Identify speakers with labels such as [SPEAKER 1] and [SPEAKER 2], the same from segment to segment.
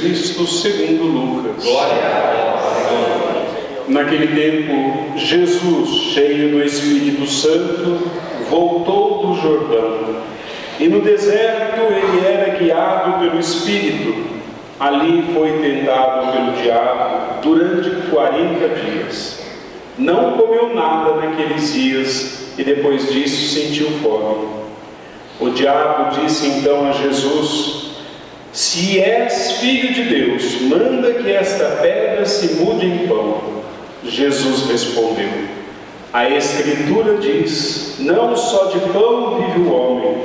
[SPEAKER 1] Cristo segundo Lucas.
[SPEAKER 2] Glória a vós, Senhor.
[SPEAKER 1] Naquele tempo, Jesus, cheio do Espírito Santo, voltou do Jordão. E no deserto ele era guiado pelo Espírito. Ali foi tentado pelo diabo durante 40 dias. Não comeu nada naqueles dias e depois disso sentiu fome. O diabo disse então a Jesus: se és filho de Deus, manda que esta pedra se mude em pão. Jesus respondeu: a Escritura diz, não só de pão vive o homem.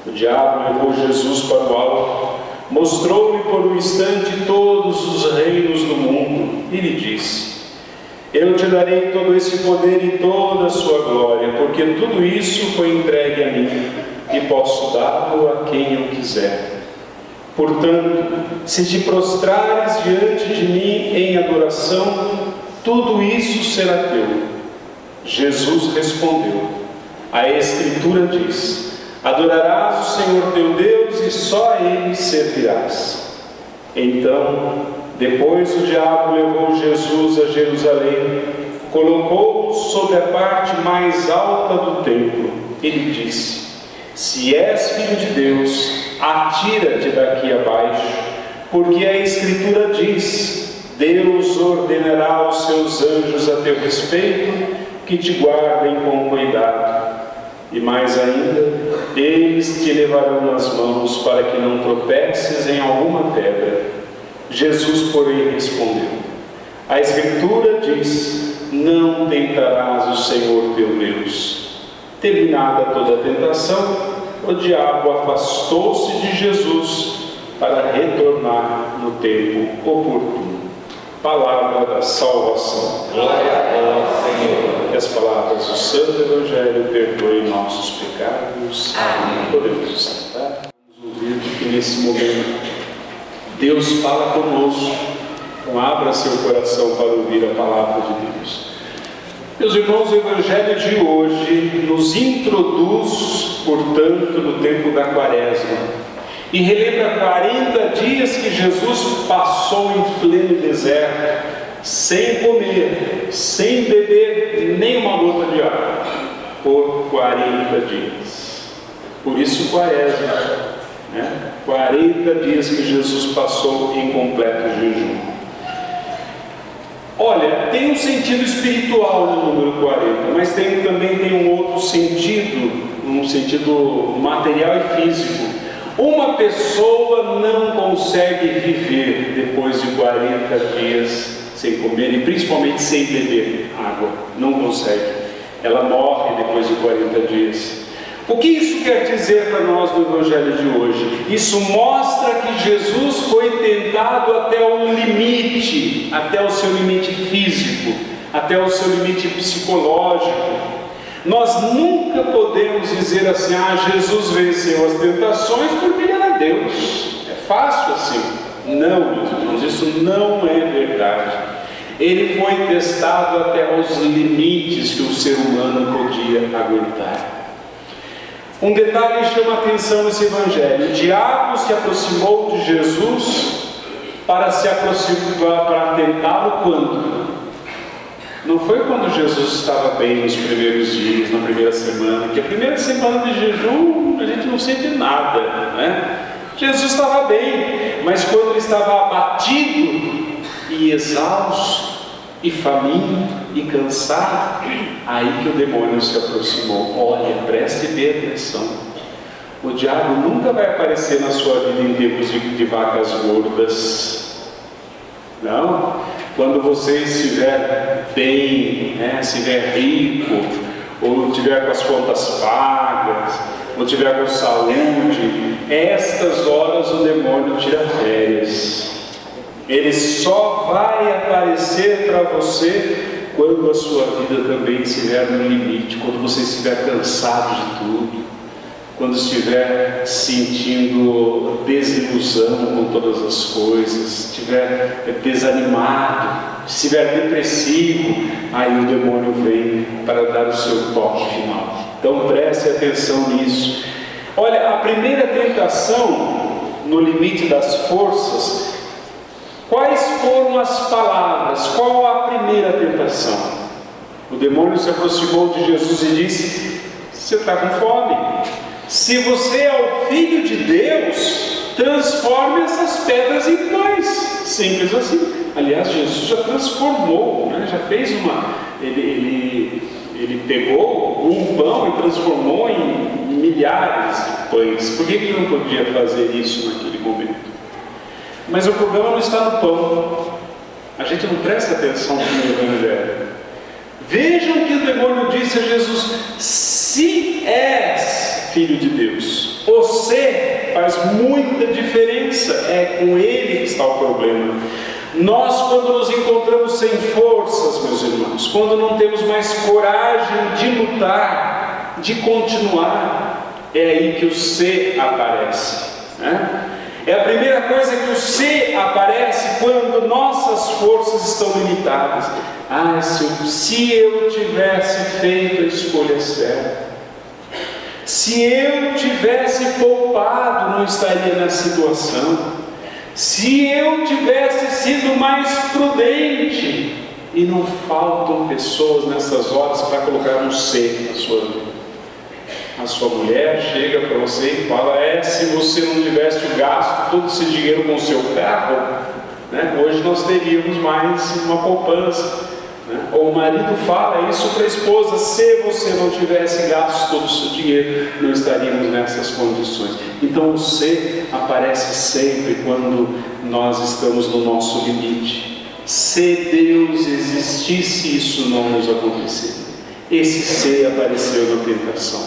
[SPEAKER 1] O diabo levou Jesus para o alto, mostrou-lhe por um instante todos os reinos do mundo e lhe disse: eu te darei todo esse poder e toda a sua glória, porque tudo isso foi entregue a mim e posso dá-lo a quem eu quiser. Portanto, se te prostrares diante de mim em adoração, tudo isso será teu. Jesus respondeu: a Escritura diz, adorarás o Senhor teu Deus e só a Ele servirás. Então, depois o diabo levou Jesus a Jerusalém, colocou-o sobre a parte mais alta do templo e lhe disse: se és filho de Deus, atira-te daqui abaixo, porque a Escritura diz, Deus ordenará aos seus anjos a teu respeito, que te guardem com cuidado. E mais ainda, eles te levarão nas mãos para que não tropeces em alguma pedra. Jesus, porém, respondeu: a Escritura diz, não tentarás o Senhor teu Deus. Terminada toda a tentação, o diabo afastou-se de Jesus para retornar no tempo oportuno. Palavra da salvação.
[SPEAKER 2] Glória a vós, Senhor.
[SPEAKER 1] Que as palavras do Santo Evangelho perdoem nossos pecados.
[SPEAKER 2] Amém.
[SPEAKER 1] Podemos sentar. Vamos ouvir que nesse momento Deus fala conosco. Então abra seu coração para ouvir a palavra de Deus. Meus irmãos, o Evangelho de hoje nos introduz, portanto, no tempo da Quaresma. E relembra 40 dias que Jesus passou em pleno deserto, sem comer, sem beber nem uma gota de água, por 40 dias. Por isso Quaresma, 40 dias que Jesus passou em completo jejum. Olha, tem um sentido espiritual no número 40, mas também tem um outro sentido, um sentido material e físico. Uma pessoa não consegue viver depois de 40 dias sem comer e principalmente sem beber água. Não consegue. Ela morre depois de 40 dias. O que isso quer dizer para nós no Evangelho de hoje? Isso mostra que Jesus foi tentado até o limite, até o seu limite físico, até o seu limite psicológico. Nós nunca podemos dizer assim: Jesus venceu as tentações porque ele era Deus. É fácil assim. Não, meus irmãos, isso não é verdade. Ele foi testado até os limites que o ser humano podia aguentar. Um detalhe chama a atenção nesse Evangelho: o diabo se aproximou de Jesus para tentá-lo quando? Não foi quando Jesus estava bem nos primeiros dias, na primeira semana, que a primeira semana de jejum a gente não sente nada, Jesus estava bem, mas quando ele estava abatido e exausto, e faminto, e cansado, aí que o demônio se aproximou. Olha, preste bem atenção, o diabo nunca vai aparecer na sua vida em tempos de vacas gordas, não. Quando você estiver bem, estiver rico, ou estiver com as contas pagas, ou estiver com saúde, estas horas o demônio tira férias. Ele só vai aparecer para você quando a sua vida também estiver no limite, quando você estiver cansado de tudo, quando estiver sentindo desilusão com todas as coisas, estiver desanimado, estiver depressivo, aí o demônio vem para dar o seu toque final. Então preste atenção nisso. Olha, a primeira tentação no limite das forças Quais foram as palavras? Qual a primeira tentação? O demônio se aproximou de Jesus e disse: você está com fome? Se você é o Filho de Deus, transforme essas pedras em pães. Simples assim. Aliás, Jesus já transformou, né? Já fez uma... Ele pegou um pão e transformou em milhares de pães. Por que ele não podia fazer isso naquele momento? Mas o problema não está no pão. A gente não presta atenção no Evangelho. Vejam que o demônio disse a Jesus: se és Filho de Deus, você faz muita diferença. É com ele que está o problema. Nós, quando nos encontramos sem forças, meus irmãos, quando não temos mais coragem de lutar, de continuar, é aí que o ser aparece, né? É a primeira coisa que o ser aparece quando nossas forças estão limitadas. Se eu tivesse feito a escolha certa, se eu tivesse poupado, não estaria nessa situação. Se eu tivesse sido mais prudente. E não faltam pessoas nessas horas para colocar um ser na sua vida. A sua mulher chega para você e fala: se você não tivesse gasto todo esse dinheiro com o seu carro, né, hoje nós teríamos mais uma poupança, né? Ou o marido fala isso para a esposa: se você não tivesse gasto todo o seu dinheiro, não estaríamos nessas condições. Então o ser aparece sempre quando nós estamos no nosso limite. Se Deus existisse, isso não nos aconteceria. Esse ser apareceu na tentação.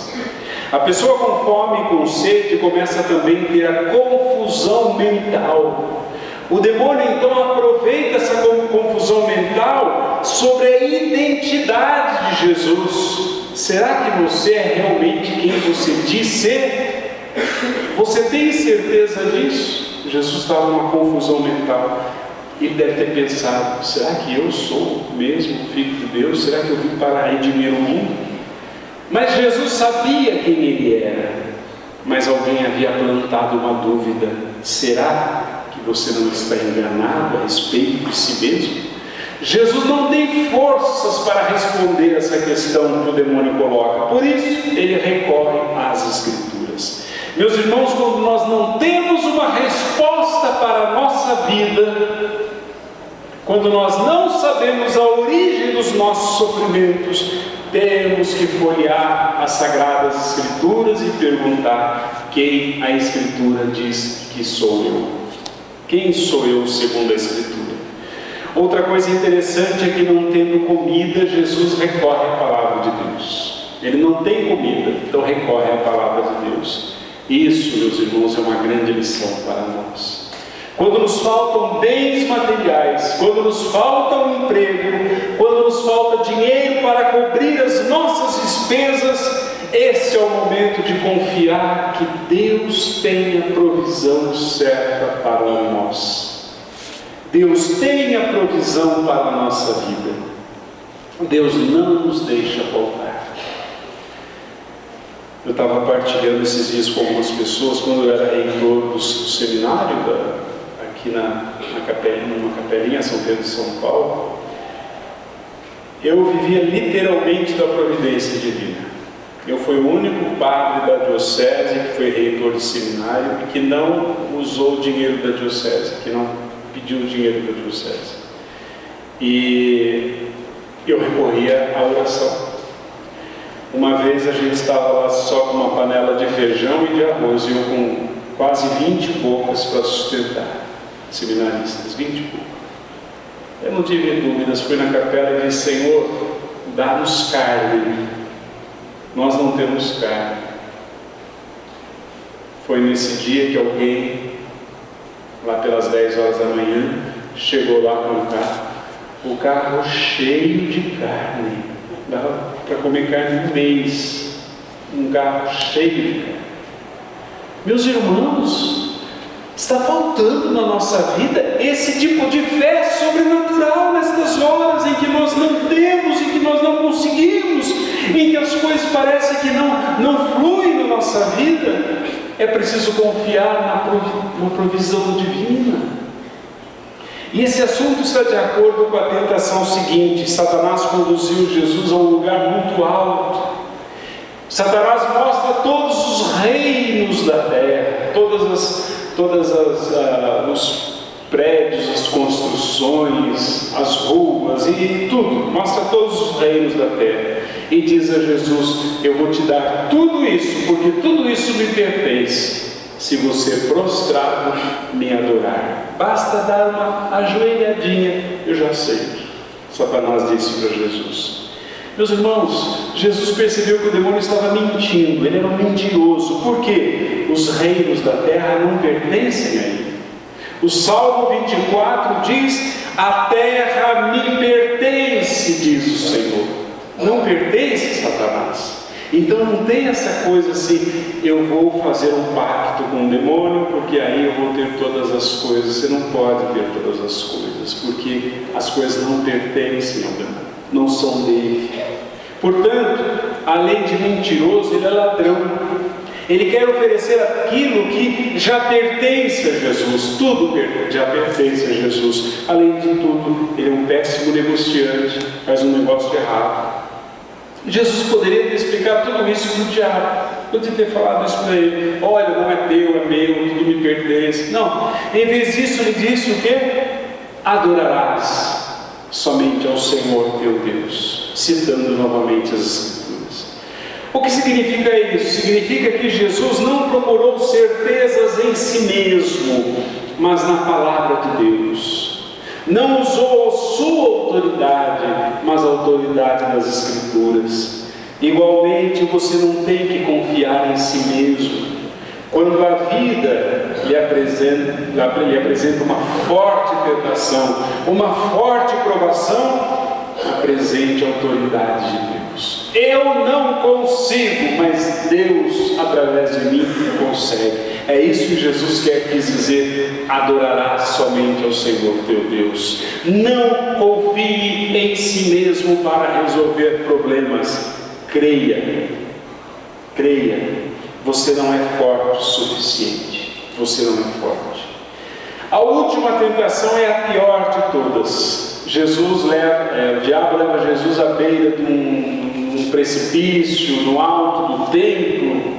[SPEAKER 1] A pessoa com fome e com sede começa também a ter a confusão mental. O demônio então aproveita essa confusão mental sobre a identidade de Jesus. Será que você é realmente quem você diz ser? Você tem certeza disso? Jesus estava numa confusão mental. Ele deve ter pensado: será que eu sou mesmo Filho de Deus? Será que eu vim para redimir o mundo? Mas Jesus sabia quem ele era. Mas alguém havia plantado uma dúvida: será que você não está enganado a respeito de si mesmo? Jesus não tem forças para responder essa questão que o demônio coloca. Por isso, ele recorre às Escrituras. Meus irmãos, quando nós não temos uma resposta para a nossa vida, quando nós não sabemos a origem dos nossos sofrimentos, temos que folhear as Sagradas Escrituras e perguntar: quem a Escritura diz que sou eu? Quem sou eu segundo a Escritura? Outra coisa interessante é que, não tendo comida, Jesus recorre à palavra de Deus. Ele não tem comida, então recorre à palavra de Deus. Isso, meus irmãos, é uma grande lição para nós. Quando nos faltam bens materiais, quando nos falta um emprego, quando nos falta dinheiro para cobrir as nossas despesas, esse é o momento de confiar que Deus tem a provisão certa para nós. Deus tem a provisão para a nossa vida. Deus não nos deixa faltar. Eu estava partilhando esses dias com algumas pessoas, quando eu era reitor do seminário, aqui numa capelinha, São Pedro de São Paulo. Eu vivia literalmente da providência divina. Eu fui o único padre da diocese que foi reitor de seminário e que não usou o dinheiro da diocese, que não pediu o dinheiro da diocese. E eu recorria à oração. Uma vez a gente estava lá só com uma panela de feijão e de arroz, e eu com quase 20 bocas para sustentar seminaristas, 20 bocas. Eu não tive dúvidas, fui na capela e disse: Senhor, dá-nos carne. Nós não temos carne. Foi nesse dia que alguém, lá pelas 10 horas da manhã, chegou lá com o carro cheio de carne. Dava para comer carne um mês. Um carro cheio de carne. Meus irmãos, está faltando na nossa vida esse tipo de fé sobrenatural nestas horas em que nós não temos, em que nós não conseguimos, em que as coisas parecem que não fluem na nossa vida. É preciso confiar na provisão divina. E esse assunto está de acordo com a tentação seguinte: Satanás conduziu Jesus a um lugar muito alto. Satanás mostra todos os reinos da terra, os prédios, as construções, as ruas e tudo, mostra todos os reinos da terra. E diz a Jesus: eu vou te dar tudo isso, porque tudo isso me pertence, se você prostrado me adorar. Basta dar uma ajoelhadinha, eu já aceito. Satanás disse para Jesus. Meus irmãos, Jesus percebeu que o demônio estava mentindo, ele era um mentiroso. Por quê? Os reinos da terra não pertencem a ele. O Salmo 24 diz: a terra me pertence, diz o Senhor. Não pertence a Satanás. Então não tem essa coisa assim: eu vou fazer um pacto com o demônio, porque aí eu vou ter todas as coisas. Você não pode ter todas as coisas, porque as coisas não pertencem ao demônio, não são dele. Portanto, além de mentiroso, ele é ladrão. Ele quer oferecer aquilo que já pertence a Jesus. Tudo já pertence a Jesus. Além de tudo, ele é um péssimo negociante, faz um negócio errado. Jesus poderia ter explicado tudo isso para o diabo. Podia ter falado isso para ele: olha, não é teu, é meu, tudo me pertence. Não, em vez disso ele disse o quê? Adorarás somente ao Senhor teu Deus, citando novamente as Escrituras. O que significa isso? Significa que Jesus não procurou certezas em si mesmo, mas na palavra de Deus. Não usou a sua autoridade, mas a autoridade das Escrituras. Igualmente, você não tem que confiar em si mesmo. Quando a vida lhe apresenta uma forte tentação, uma forte provação, apresente a autoridade de Deus. Eu não consigo, mas Deus, através de mim, consegue. É isso que Jesus quis dizer: adorarás somente ao Senhor teu Deus. Não confie em si mesmo para resolver problemas. Creia. Você não é forte o suficiente. Você não é forte. A última tentação é a pior de todas. O diabo leva Jesus à beira de um precipício, no alto do templo,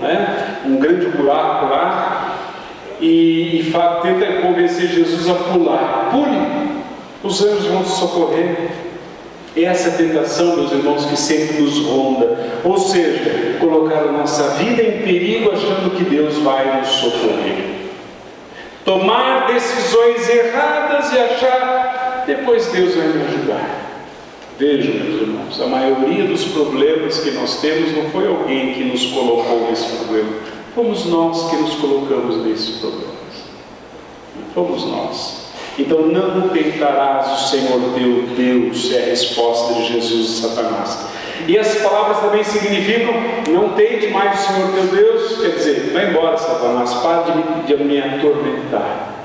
[SPEAKER 1] um grande buraco lá, e tenta convencer Jesus a pular. Pule, os anjos vão te socorrer. Essa tentação, meus irmãos, que sempre nos ronda, ou seja, colocar a nossa vida em perigo achando que Deus vai nos socorrer. Tomar decisões erradas e achar: depois Deus vai me ajudar. Vejam, meus irmãos, a maioria dos problemas que nós temos não foi alguém que nos colocou nesse problema, fomos nós que nos colocamos nesses problemas. Fomos nós. Então não tentarás o Senhor teu Deus, é a resposta de Jesus a Satanás. E essas palavras também significam: não tente mais o Senhor teu Deus, quer dizer, vai embora, Satanás, para de me atormentar.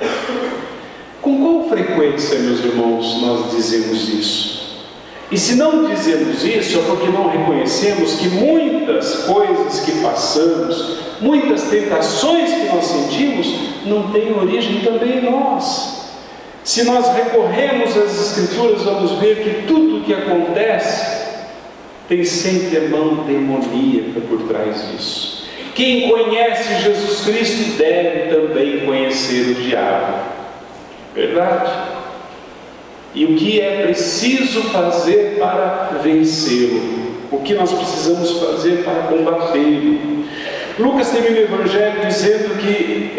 [SPEAKER 1] Com qual frequência, meus irmãos, nós dizemos isso? E se não dizemos isso, é porque não reconhecemos que muitas coisas que passamos, muitas tentações que nós sentimos, não têm origem também em nós. Se nós recorremos às Escrituras, vamos ver que tudo o que acontece tem sempre a mão demoníaca por trás disso. Quem conhece Jesus Cristo deve também conhecer o diabo. Verdade? E o que é preciso fazer para vencê-lo? O que nós precisamos fazer para combatê-lo? Lucas termina o Evangelho dizendo que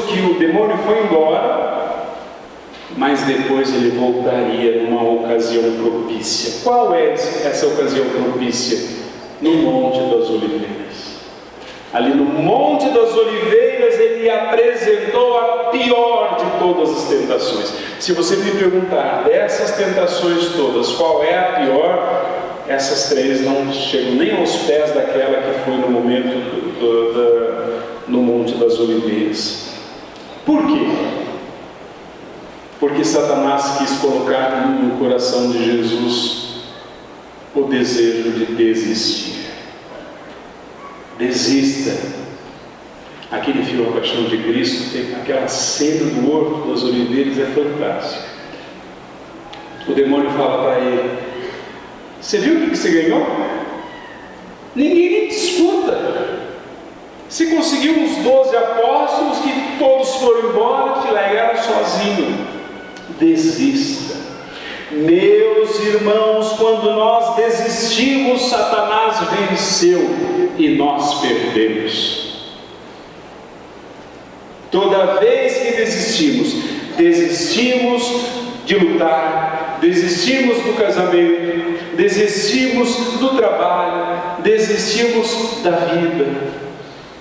[SPEAKER 1] que o demônio foi embora, mas depois ele voltaria numa ocasião propícia. Qual é essa ocasião propícia? No Monte das Oliveiras. Ali no Monte das Oliveiras ele apresentou a pior de todas as tentações. Se você me perguntar dessas tentações todas, qual é a pior? Essas três não chegam nem aos pés daquela que foi no momento no Monte das Oliveiras. Por quê? Porque Satanás quis colocar no coração de Jesus o desejo de desistir. Desista. Aquele filme A Paixão de Cristo, tem aquela cena do Horto das Oliveiras, é fantástica. O demônio fala para ele: você viu o que você ganhou? Ninguém te escuta. Você conseguiu uns 12 apóstolos que todos foram embora, te largaram sozinho. Desista. Meus irmãos, quando nós desistimos, Satanás venceu e nós perdemos. Toda vez que desistimos de lutar, desistimos do casamento, desistimos do trabalho, desistimos da vida.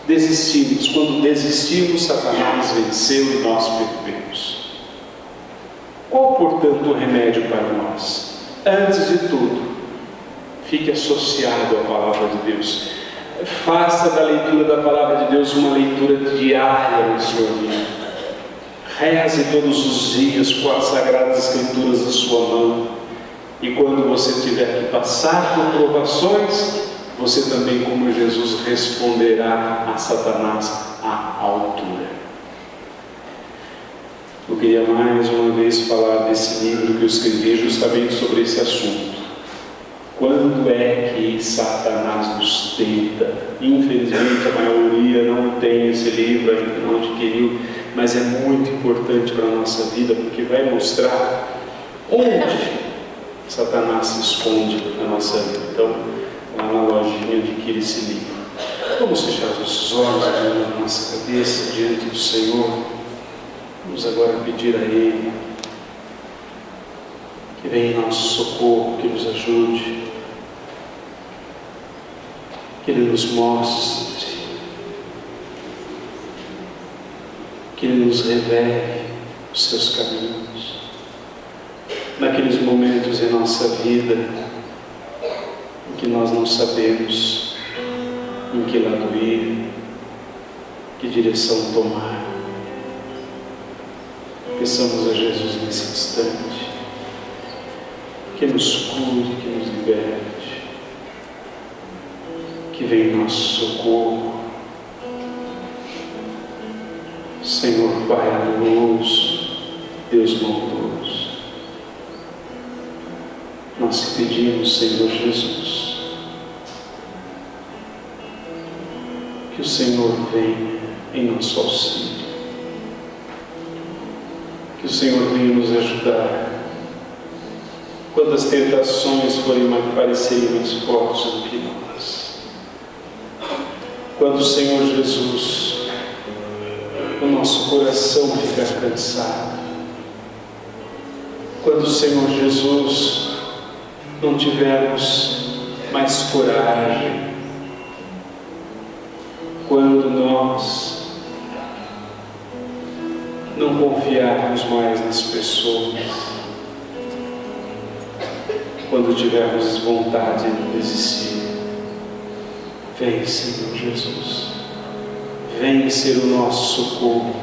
[SPEAKER 1] Desistimos. Quando desistimos, Satanás venceu e nós perdemos. Qual, portanto, o remédio para nós? Antes de tudo, fique associado à palavra de Deus. Faça da leitura da palavra de Deus uma leitura diária na sua vida. Reze todos os dias com as Sagradas Escrituras na sua mão. E quando você tiver que passar por provações, você também, como Jesus, responderá a Satanás à altura. Eu queria mais uma vez falar desse livro que eu escrevi justamente sobre esse assunto. Quando é que Satanás nos tenta? Infelizmente a maioria não tem esse livro, ainda não adquiriu, mas é muito importante para a nossa vida, porque vai mostrar onde Satanás se esconde na nossa vida. Então, lá na lojinha adquire esse livro. Vamos fechar os nossos olhos, abrir a nossa cabeça diante do Senhor. Vamos agora pedir a Ele que venha em nosso socorro, que nos ajude, que Ele nos mostre, que Ele nos revele os seus caminhos, naqueles momentos em nossa vida em que nós não sabemos em que lado ir, que direção tomar. Peçamos a Jesus nesse instante que nos cure, que nos liberte, que venha em nosso socorro. Senhor Pai amoroso, Deus bondoso, nós te pedimos, Senhor Jesus, que o Senhor venha em nosso auxílio, que o Senhor venha nos ajudar quando as tentações parecerem mais fortes do que nós. Quando o Senhor Jesus, o nosso coração fica cansado. Quando o Senhor Jesus não tivermos mais coragem. Quando nós não confiarmos mais nas pessoas, quando tivermos vontade de desistir, vem, Senhor Jesus, vem ser o nosso socorro,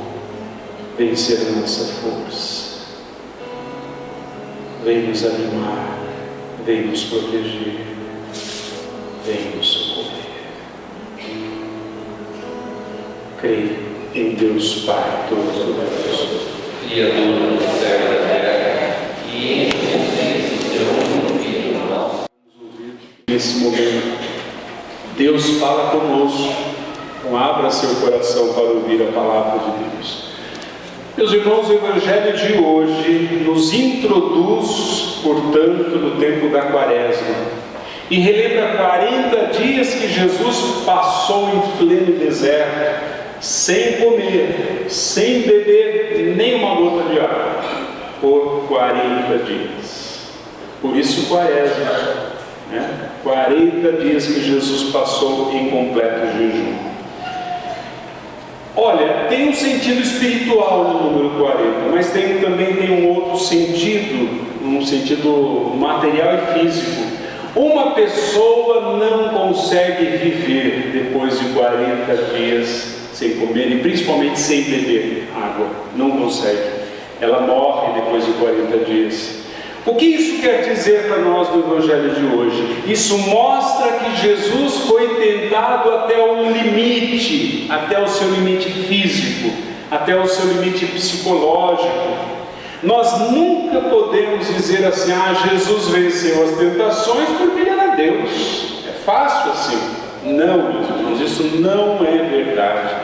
[SPEAKER 1] vem ser a nossa força, vem nos animar, vem nos proteger, vem nos socorrer. Creio em Deus Pai Todo-Poderoso,
[SPEAKER 2] Criador do céu e da terra, e em Jesus, seu único Filho nosso.
[SPEAKER 1] Nesse momento, Deus fala conosco. Então, abra seu coração para ouvir a palavra de Deus. Meus irmãos, o Evangelho de hoje nos introduz, portanto, no tempo da Quaresma e relembra 40 dias que Jesus passou em pleno deserto, sem comer, sem beber nem uma gota de água, por 40 dias. Por isso Quaresma, 40 dias que Jesus passou em completo jejum. Olha, tem um sentido espiritual no número 40, mas também tem um outro sentido, um sentido material e físico. Uma pessoa não consegue viver depois de 40 dias sem comer e principalmente sem beber água. Não consegue. Ela morre depois de 40 dias. O que isso quer dizer para nós no Evangelho de hoje? Isso mostra que Jesus foi tentado até o limite, até o seu limite físico, até o seu limite psicológico. Nós nunca podemos dizer assim: Jesus venceu as tentações porque ele era Deus. É fácil assim. Não, meus irmãos, isso não é verdade.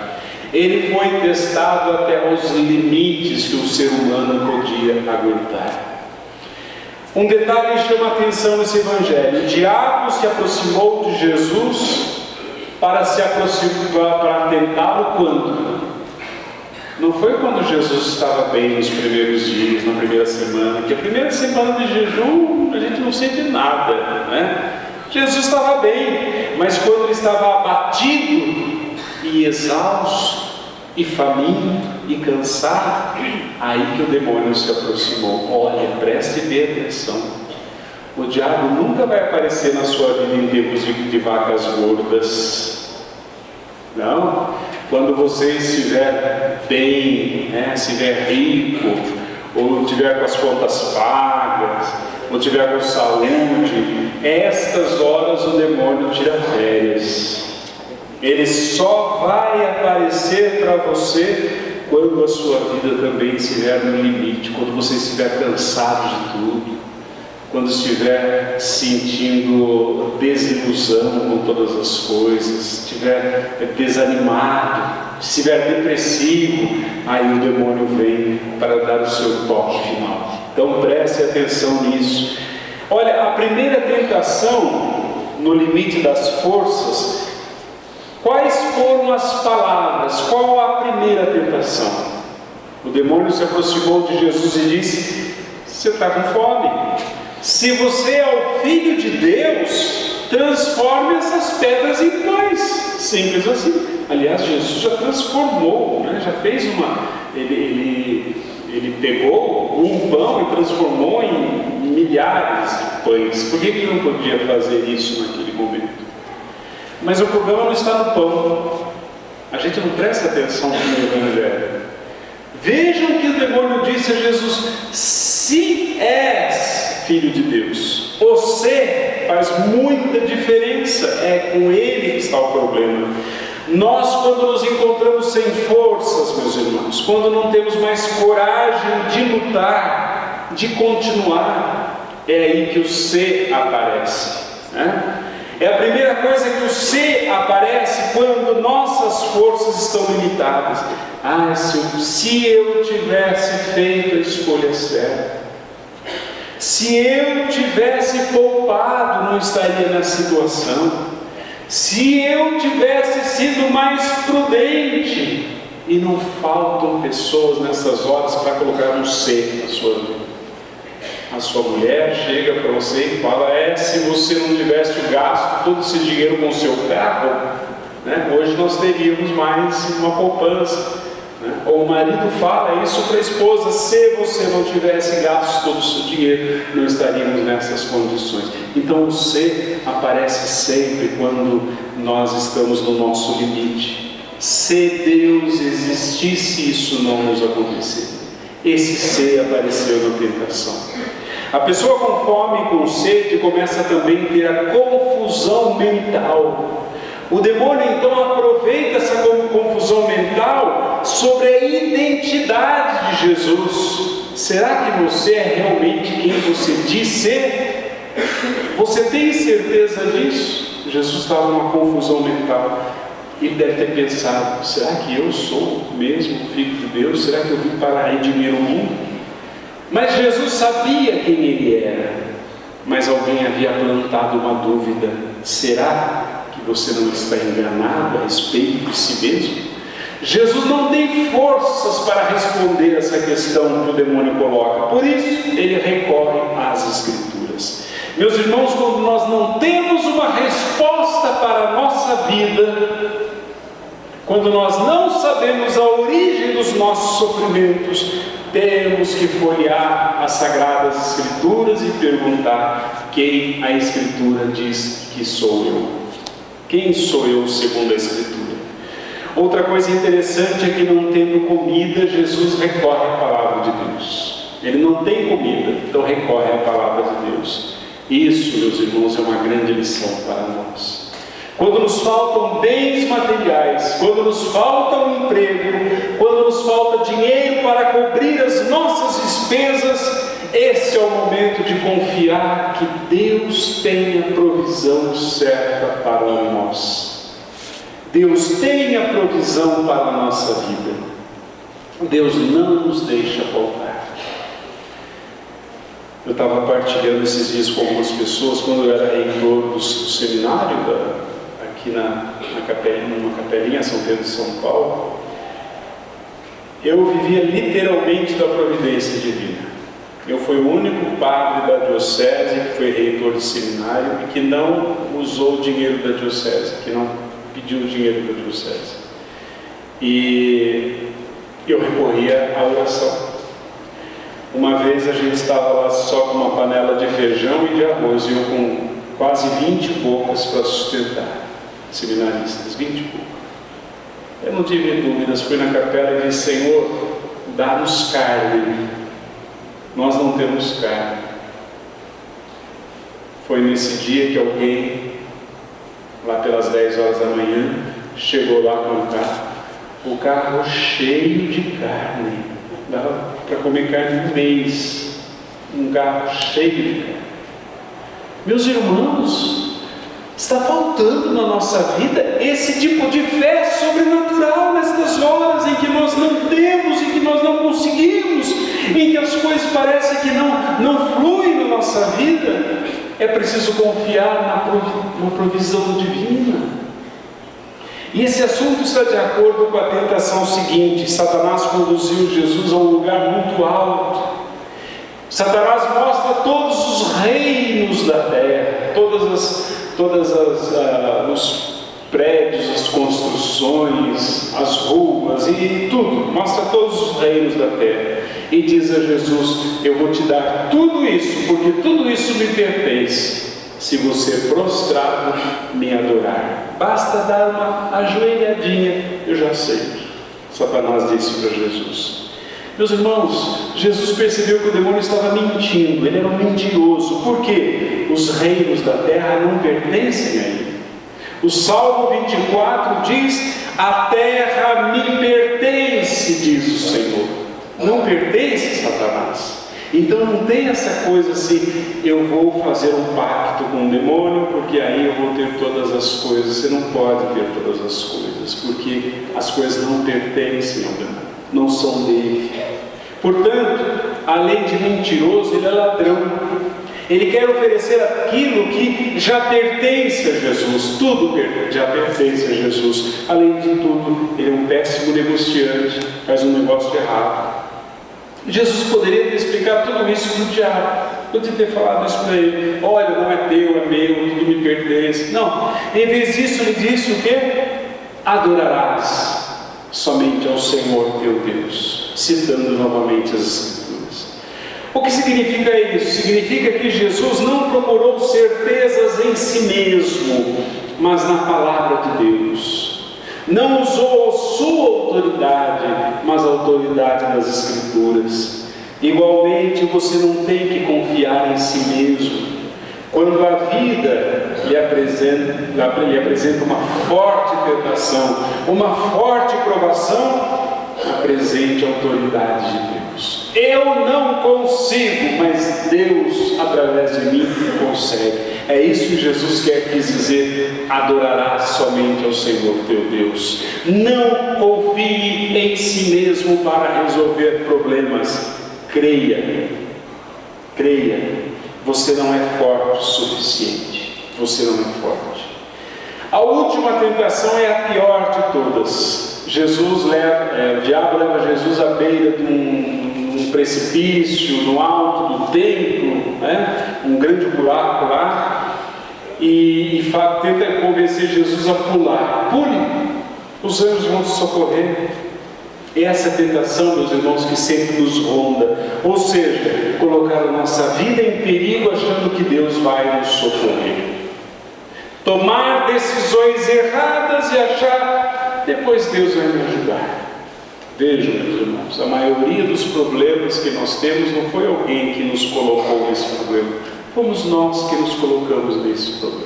[SPEAKER 1] Ele foi testado até os limites que o ser humano podia aguentar. Um detalhe chama a atenção nesse evangelho: o diabo se aproximou de Jesus para tentá-lo quando? Não foi quando Jesus estava bem nos primeiros dias, na primeira semana, que a primeira semana de jejum a gente não sente nada, né? Jesus estava bem, mas quando ele estava abatido e exausto, e faminto, e cansado, aí que o demônio se aproximou. Olha, preste bem atenção. O diabo nunca vai aparecer na sua vida em tempos de vacas gordas. Não. Quando você estiver bem, estiver rico, ou estiver com as contas pagas, ou estiver com saúde, estas horas o demônio tira férias. Ele só vai aparecer para você quando a sua vida também estiver no limite, quando você estiver cansado de tudo, quando estiver sentindo desilusão com todas as coisas, estiver desanimado, estiver depressivo, aí o demônio vem para dar o seu toque final. Então preste atenção nisso. Olha, a primeira tentação, no limite das forças, quais foram as palavras? Qual a primeira tentação? O demônio se aproximou de Jesus e disse: você está com fome? Se você é o Filho de Deus, transforme essas pedras em pães. Simples assim. Aliás, Jesus já transformou, já fez ele pegou um pão e transformou em milhares de pães. Por que ele não podia fazer isso naquele momento? Mas o problema não está no pão. A gente não presta atenção no Evangelho. Vejam o que o demônio disse a Jesus: se és Filho de Deus, você faz muita diferença. É com ele que está o problema. Nós, quando nos encontramos sem forças, meus irmãos, quando não temos mais coragem de lutar, de continuar, é aí que o ser aparece, É a primeira coisa que o ser aparece quando nossas forças estão limitadas. Se eu tivesse feito a escolha certa, se eu tivesse poupado, não estaria nessa situação. Se eu tivesse sido mais prudente. E não faltam pessoas nessas horas para colocar um ser na sua vida. A sua mulher chega para você e fala: se você não tivesse gasto todo esse dinheiro com o seu carro, hoje nós teríamos mais uma poupança. Ou o marido fala isso para a esposa: se você não tivesse gasto todo o seu dinheiro, não estaríamos nessas condições. Então o ser aparece sempre quando nós estamos no nosso limite. Se Deus existisse, isso não nos aconteceria. Esse ser apareceu na tentação. A pessoa com fome e com sede começa também a ter a confusão mental. O demônio então aproveita essa confusão mental sobre a identidade de Jesus. Será que você é realmente quem você diz ser? Você tem certeza disso? Jesus estava numa confusão mental. Ele deve ter pensado: será que eu sou mesmo Filho de Deus? Será que eu vim para redimir o mundo? Mas Jesus sabia quem ele era. Mas alguém havia plantado uma dúvida: será que você não está enganado a respeito de si mesmo? Jesus não tem forças para responder essa questão que o demônio coloca. Por isso, ele recorre às Escrituras. Meus irmãos, quando nós não temos uma resposta para a nossa vida, quando nós não sabemos a origem dos nossos sofrimentos, temos que folhear as Sagradas Escrituras e perguntar: quem a Escritura diz que sou eu? Quem sou eu segundo a Escritura? Outra coisa interessante é que, não tendo comida, Jesus recorre à palavra de Deus. Ele não tem comida, então recorre à palavra de Deus. Isso, meus irmãos, é uma grande lição para nós. quando nos faltam bens materiais, quando nos falta um emprego, quando nos falta dinheiro para cobrir as nossas despesas, esse é o momento de confiar que Deus tem a provisão certa para nós. Deus tem a provisão para a nossa vida. Deus não nos deixa faltar. Eu estava partilhando esses dias com algumas pessoas, quando eu era reitor do seminário, aqui numa capelinha, São Pedro de São Paulo. Eu vivia literalmente da providência divina. Eu fui o único padre da diocese que foi reitor de seminário e que não usou o dinheiro da diocese, que não pediu o dinheiro da diocese. E eu recorria à oração. Uma vez a gente estava lá só com uma panela de feijão e de arroz, e eu com quase 20 bocas para sustentar seminaristas, 20 bocas. Eu não tive dúvidas, fui na capela e disse: Senhor, dá-nos carne. Nós não temos carne. Foi nesse dia que alguém, lá pelas 10 horas da manhã, chegou lá com o carro cheio de carne. Dava para comer carne um mês. Um carro cheio de carne. Meus irmãos, está faltando na nossa vida esse tipo de fé sobrenatural nestas horas em que nós não temos, em que nós não conseguimos, em que as coisas parecem que não fluem na nossa vida. É preciso confiar na provisão divina. E esse assunto está de acordo com a tentação seguinte: Satanás conduziu Jesus a um lugar muito alto. Satanás mostra todos os reinos da terra, os prédios, as construções, as ruas e tudo, mostra todos os reinos da terra, e diz a Jesus: eu vou te dar tudo isso, porque tudo isso me pertence, se você prostrado me adorar. Basta dar uma ajoelhadinha, eu já sei. Satanás disse para Jesus. Meus irmãos, Jesus percebeu que o demônio estava mentindo, ele era um mentiroso. Por quê? Os reinos da terra não pertencem a ele. O Salmo 24 diz: a terra me pertence, diz o Senhor. Não pertence a Satanás. Então não tem essa coisa assim: eu vou fazer um pacto com o demônio porque aí eu vou ter todas as coisas. Você não pode ter todas as coisas, porque as coisas não pertencem ao demônio, não são dele. Portanto, além de mentiroso, ele é ladrão. Ele quer oferecer aquilo que já pertence a Jesus. Tudo já pertence a Jesus. Além de tudo, ele é um péssimo negociante, faz um negócio errado. Jesus poderia ter explicado tudo isso para o diabo. Podia ter falado isso para ele: olha, não é teu, é meu, tudo me pertence. Não, em vez disso ele disse o quê? Adorarás somente ao Senhor teu Deus, citando novamente as Escrituras. O que significa isso? Significa que Jesus não procurou certezas em si mesmo, mas na palavra de Deus. Não usou sua autoridade, mas a autoridade das Escrituras. Igualmente, você não tem que confiar em si mesmo. Quando a vida lhe apresenta uma forte tentação, uma forte provação, apresente a autoridade de Deus. Eu não consigo, mas Deus, através de mim, consegue. É isso que Jesus quis dizer: adorarás somente ao Senhor teu Deus. Não confie em si mesmo para resolver problemas. Creia. Você não é forte o suficiente. Você não é forte. A última tentação é a pior de todas. O diabo leva Jesus à beira de um precipício, no alto do templo, um grande buraco lá, e tenta convencer Jesus a pular. Pule, os anjos vão te socorrer. Essa tentação, meus irmãos, que sempre nos ronda, ou seja, colocar a nossa vida em perigo achando que Deus vai nos socorrer. Tomar decisões erradas e achar: depois Deus vai me ajudar. Vejam, meus irmãos, a maioria dos problemas que nós temos não foi alguém que nos colocou nesse problema, fomos nós que nos colocamos nesses problemas.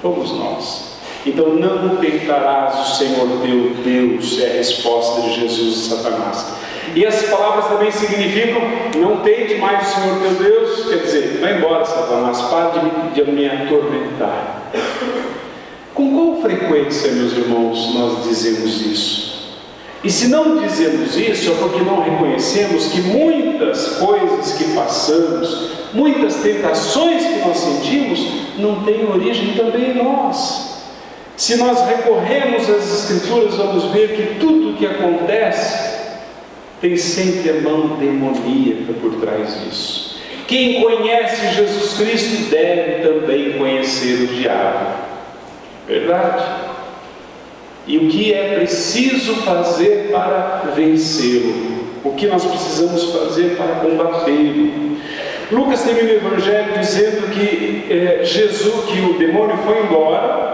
[SPEAKER 1] Fomos nós. Então não tentarás o Senhor teu Deus, é a resposta de Jesus a Satanás. E essas palavras também significam: não tente mais o Senhor teu Deus, quer dizer, vai embora, Satanás, para de me atormentar. Com qual frequência, meus irmãos, nós dizemos isso? E se não dizemos isso, é porque não reconhecemos que muitas coisas que passamos, muitas tentações que nós sentimos, não têm origem também em nós. Se nós recorremos às Escrituras, vamos ver que tudo o que acontece tem sempre a mão demoníaca por trás disso. Quem conhece Jesus Cristo deve também conhecer o diabo. Verdade? E o que é preciso fazer para vencê-lo? O que nós precisamos fazer para combatê-lo? Lucas termina o Evangelho dizendo que que o demônio foi embora,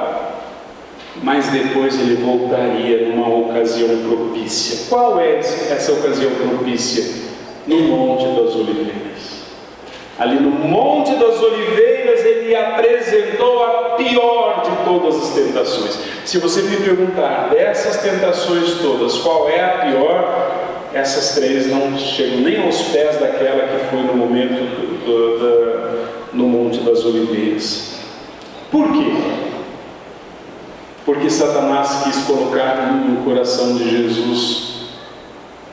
[SPEAKER 1] mas depois ele voltaria numa ocasião propícia. Qual é essa ocasião propícia? No Monte das Oliveiras. Ali no Monte das Oliveiras ele apresentou a pior de todas as tentações. Se você me perguntar dessas tentações todas, qual é a pior? Essas três não chegam nem aos pés daquela que foi no momento no Monte das Oliveiras. Por quê? Porque Satanás quis colocar no coração de Jesus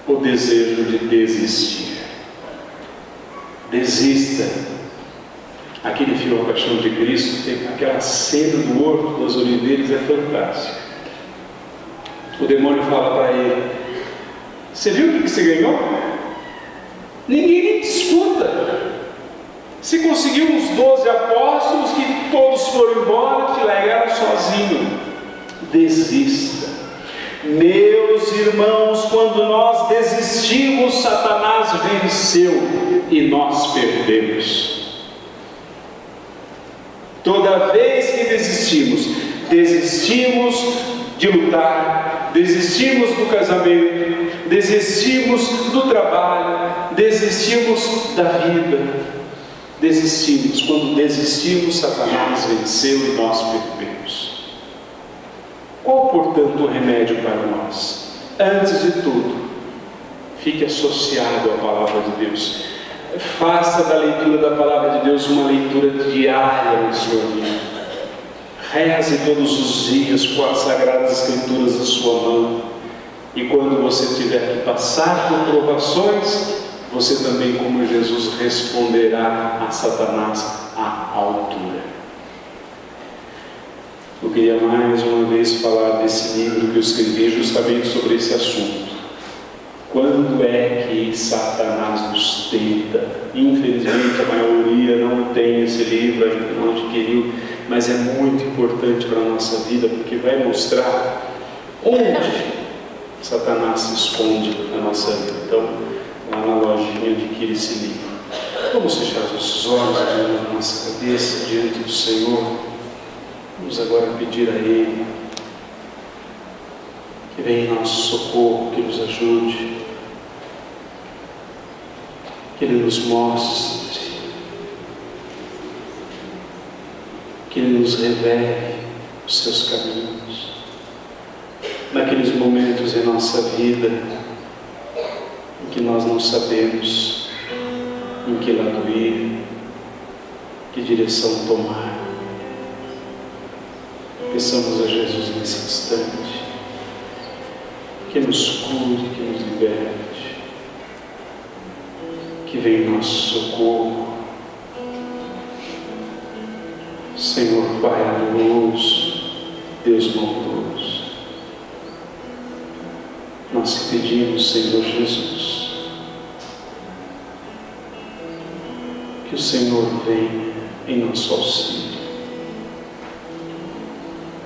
[SPEAKER 1] o desejo de desistir. Desista. Aquele filme A Paixão de Cristo, tem aquela cena do Horto das Oliveiras, é fantástica. O demônio fala para ele: você viu o que você ganhou? Ninguém nem te escuta. Você conseguiu uns 12 apóstolos que todos foram embora, te largaram sozinho. Desista. Meus irmãos, quando nós desistimos, Satanás venceu e nós perdemos. Toda vez que desistimos de lutar, desistimos do casamento, desistimos do trabalho, desistimos da vida, desistimos. Quando desistimos, Satanás venceu e nós perdemos. Qual, portanto, o remédio para nós? Antes de tudo, fique associado à palavra de Deus. Faça da leitura da palavra de Deus uma leitura diária na sua vida. Reze todos os dias com as Sagradas Escrituras na sua mão. E quando você tiver que passar por provações, você também, como Jesus, responderá a Satanás à altura. Eu queria mais uma vez falar desse livro que eu escrevi justamente sobre esse assunto. Quando é que Satanás nos tenta? Infelizmente a maioria não tem esse livro, ainda não adquiriu, mas é muito importante para a nossa vida, porque vai mostrar onde Satanás se esconde na nossa vida. Então, lá na lojinha adquire esse livro. Vamos fechar os nossos olhos, a nossa cabeça diante do Senhor. Vamos agora pedir a Ele que venha em nosso socorro, que nos ajude, que Ele nos mostre, que Ele nos revele os seus caminhos, naqueles momentos em nossa vida em que nós não sabemos em que lado ir, que direção tomar. Peçamos a Jesus nesse instante que nos cure, que nos liberte, que venha em nosso socorro. Senhor Pai amoroso, Deus bondoso, nós te pedimos, Senhor Jesus, que o Senhor venha em nosso auxílio,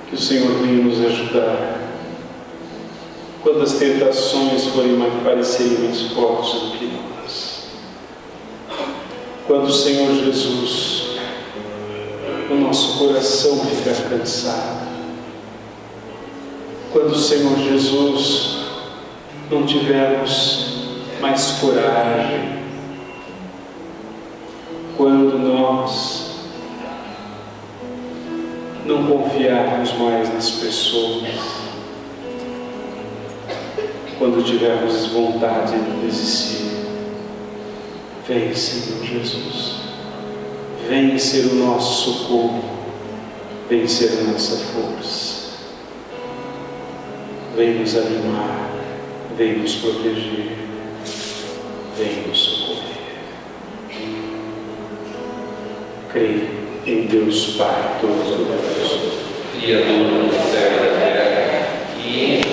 [SPEAKER 1] que o Senhor venha nos ajudar quando as tentações parecerem mais fortes do que nós. Quando o Senhor Jesus, o nosso coração ficar cansado, quando o Senhor Jesus não tivermos mais coragem, quando nós não confiarmos mais nas pessoas, quando tivermos vontade de desistir. Vem, Senhor Jesus, vem ser o nosso socorro, vem ser a nossa força, vem nos animar, vem nos proteger, vem nos socorrer. Creio em Deus Pai Todo-Poderoso,
[SPEAKER 2] Criador do céu e da terra, e em